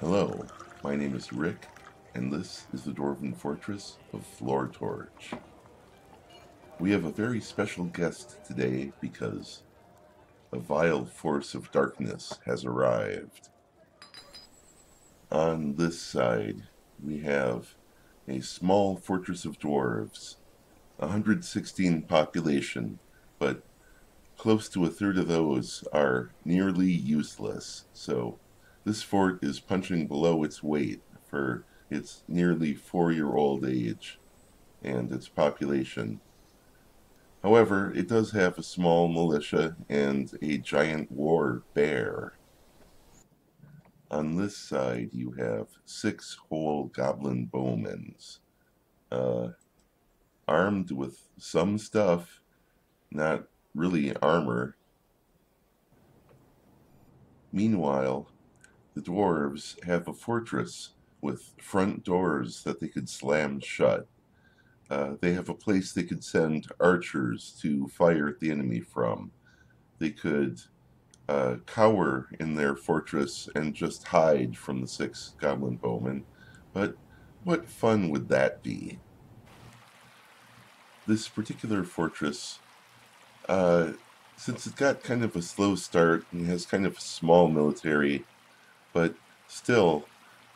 Hello, my name is Rick, and this is the Dwarven Fortress of Floortorch. We have a very special guest today because a vile force of darkness has arrived. On this side, we have a small fortress of dwarves, 116 population, but close to a third of those are nearly useless, so this fort is punching below its weight for its nearly 4-year-old age and its population. However, it does have a small militia and a giant war bear. On this side, you have 6 whole goblin bowmen, armed with some stuff, not really armor. Meanwhile, the dwarves have a fortress with front doors that they could slam shut. They have a place they could send archers to fire at the enemy from. They could cower in their fortress and just hide from the 6 goblin bowmen. But what fun would that be? This particular fortress, since it got kind of a slow start and has kind of a small military, but still,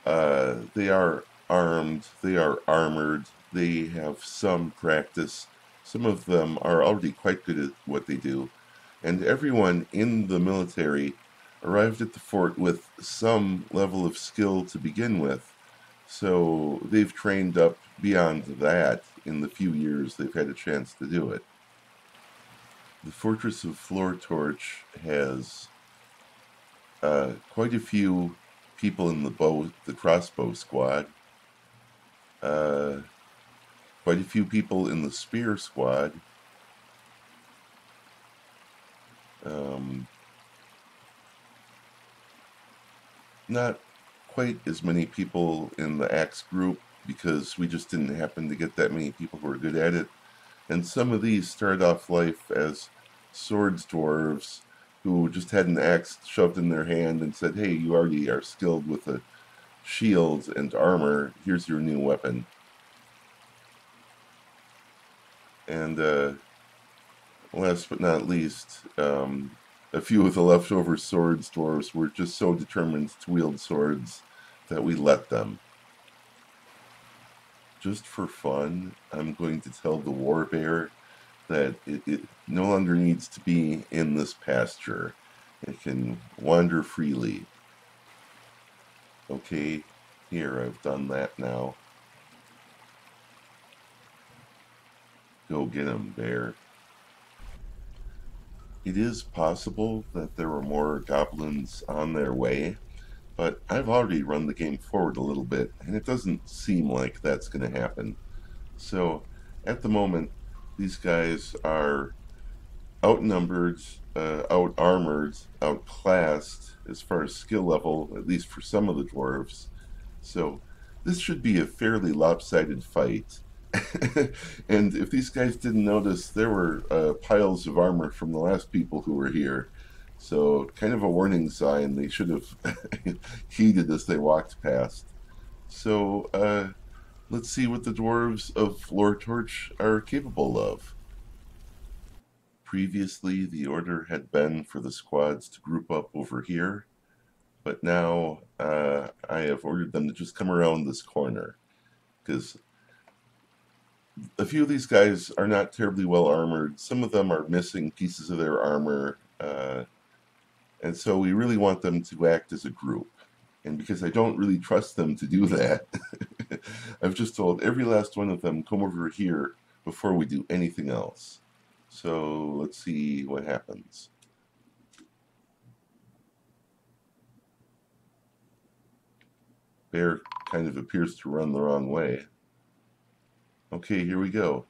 they are armed, they are armored, they have some practice. Some of them are already quite good at what they do, and everyone in the military arrived at the fort with some level of skill to begin with, so they've trained up beyond that in the few years they've had a chance to do it. The Fortress of Floortorch has quite a few people in the crossbow squad, quite a few people in the spear squad, not quite as many people in the axe group because we just didn't happen to get that many people who were good at it, and some of these started off life as swords dwarves who just had an axe shoved in their hand and said, hey, you already are skilled with a shield and armor, here's your new weapon. And last but not least, a few of the leftover swords dwarves were just so determined to wield swords that we let them. Just for fun, I'm going to tell the war bear that it no longer needs to be in this pasture. It can wander freely. Okay, here, I've done that now. Go get him, bear. It is possible that there were more goblins on their way, but I've already run the game forward a little bit, and it doesn't seem like that's going to happen. So, at the moment, these guys are outnumbered, out-armored, outclassed as far as skill level, at least for some of the dwarves. So this should be a fairly lopsided fight. And if these guys didn't notice, there were piles of armor from the last people who were here. So kind of a warning sign they should have heeded as they walked past. So let's see what the dwarves of Floortorch are capable of. Previously, the order had been for the squads to group up over here, but now I have ordered them to just come around this corner, because a few of these guys are not terribly well armored. Some of them are missing pieces of their armor, and so we really want them to act as a group. And because I don't really trust them to do that, I've just told every last one of them, come over here before we do anything else. So let's see what happens. Bear kind of appears to run the wrong way. Okay, here we go.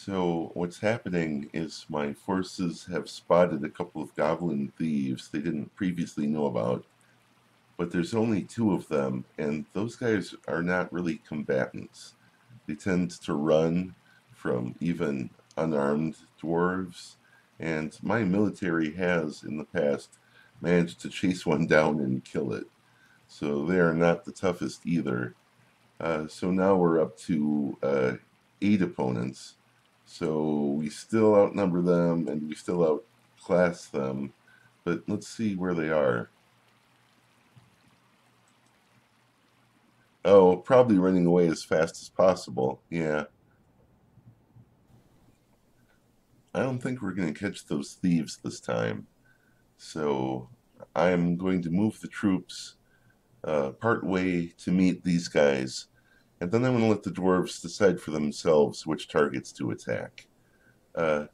So what's happening is my forces have spotted a couple of goblin thieves they didn't previously know about, but there's only two of them, and those guys are not really combatants. They tend to run from even unarmed dwarves, and my military has, in the past, managed to chase one down and kill it. So they are not the toughest either. So now we're up to 8 opponents. So we still outnumber them and we still outclass them. But let's see where they are. Oh, probably running away as fast as possible. Yeah. I don't think we're going to catch those thieves this time. So I'm going to move the troops part way to meet these guys. And then I'm going to let the dwarves decide for themselves which targets to attack. Uh,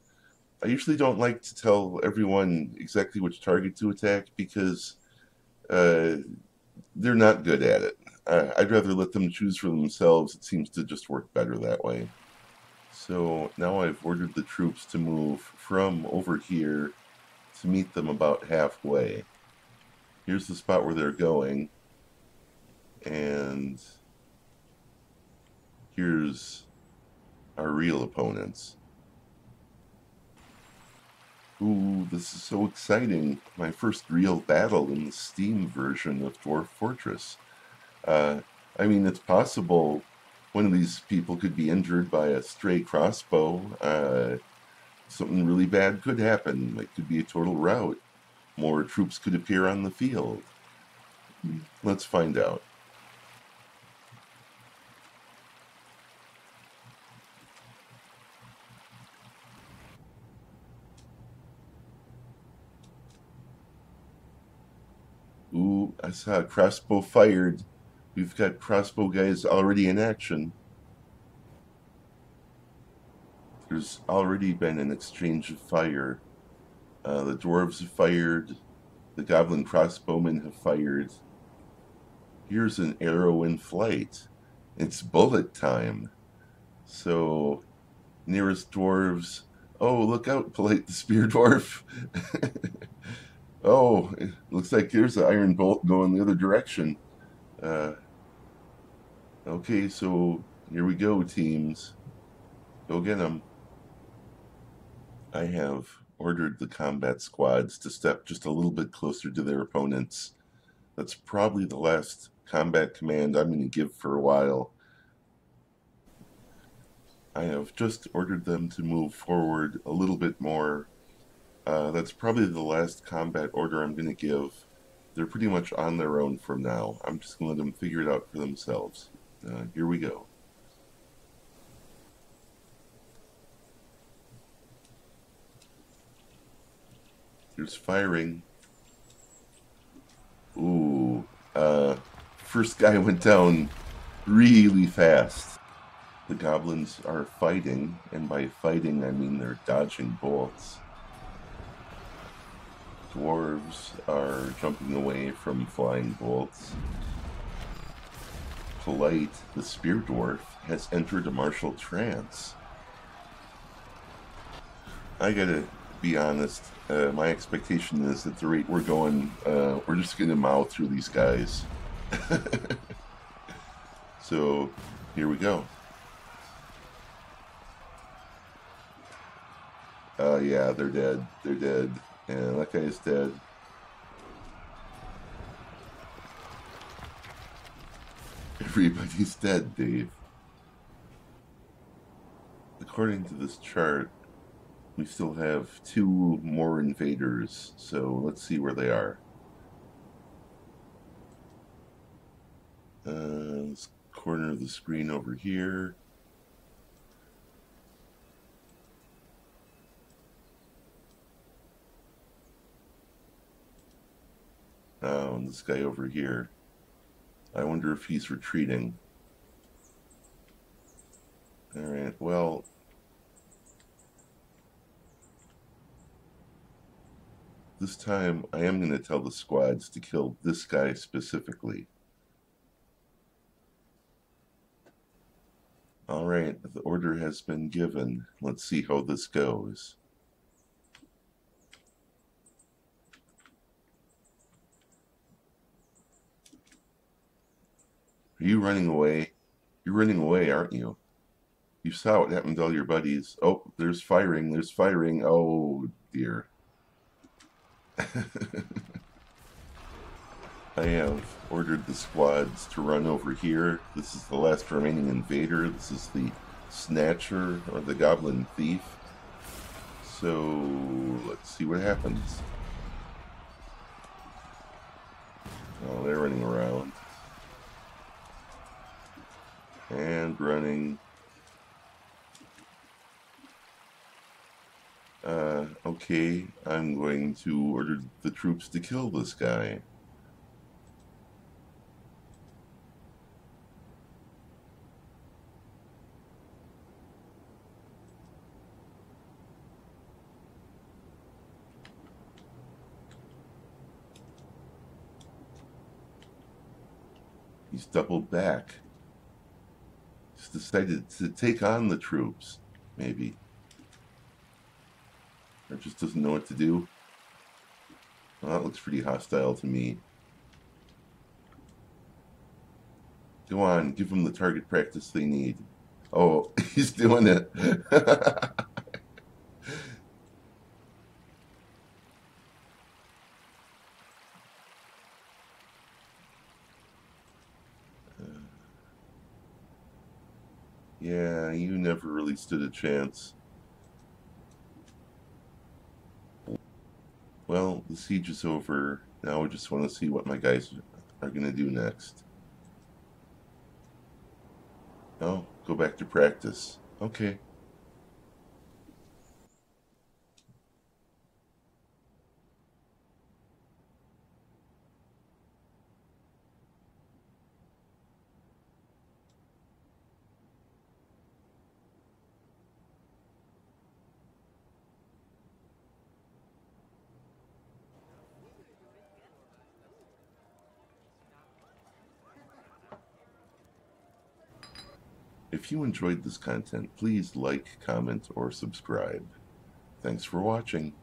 I usually don't like to tell everyone exactly which target to attack because uh, they're not good at it. I'd rather let them choose for themselves. It seems to just work better that way. So now I've ordered the troops to move from over here to meet them about halfway. Here's the spot where they're going, and here's our real opponents. Ooh, this is so exciting. My first real battle in the Steam version of Dwarf Fortress. Uh, I mean, it's possible one of these people could be injured by a stray crossbow. Something really bad could happen. It could be a total rout. More troops could appear on the field. Let's find out. Ooh, I saw a crossbow fired. We've got crossbow guys already in action. There's already been an exchange of fire. The dwarves have fired. The goblin crossbowmen have fired. Here's an arrow in flight. It's bullet time. So, nearest dwarves. Oh, look out, Polite the Spear Dwarf. Oh, it looks like there's an iron bolt going the other direction. Uh, okay, so here we go, teams. Go get them. I have ordered the combat squads to step just a little bit closer to their opponents. That's probably the last combat command I'm going to give for a while. I have just ordered them to move forward a little bit more. That's probably the last combat order I'm going to give. They're pretty much on their own from now. I'm just going to let them figure it out for themselves. Here we go. There's firing. Ooh, first guy went down really fast. The goblins are fighting, and by fighting I mean they're dodging bolts. Dwarves are jumping away from flying bolts. Polite, the spear dwarf, has entered a martial trance. I gotta be honest, my expectation is at the rate we're going, we're just gonna mow through these guys. So, here we go. Yeah, they're dead. They're dead. And that guy's dead. Everybody's dead, Dave. According to this chart, we still have 2 more invaders, so let's see where they are. This corner of the screen over here. Oh, and this guy over here. I wonder if he's retreating. Alright, well, this time I am going to tell the squads to kill this guy specifically. Alright, The order has been given. Let's see how this goes. Are you running away? You're running away, aren't you? You saw what happened to all your buddies. Oh, there's firing. There's firing. Oh, dear. I have ordered the squads to run over here. This is the last remaining invader. This is the snatcher, or the goblin thief. So, let's see what happens. Oh, they're running around. And running. Okay, I'm going to order the troops to kill this guy. He's doubled back. He's decided to take on the troops, maybe. Or just doesn't know what to do. Well, that looks pretty hostile to me. Go on, give them the target practice they need. Oh, he's doing it. Yeah, you never really stood a chance. Well, the siege is over. Now I just want to see what my guys are going to do next. Oh, go back to practice. Okay. If you enjoyed this content, please like, comment, or subscribe. Thanks for watching.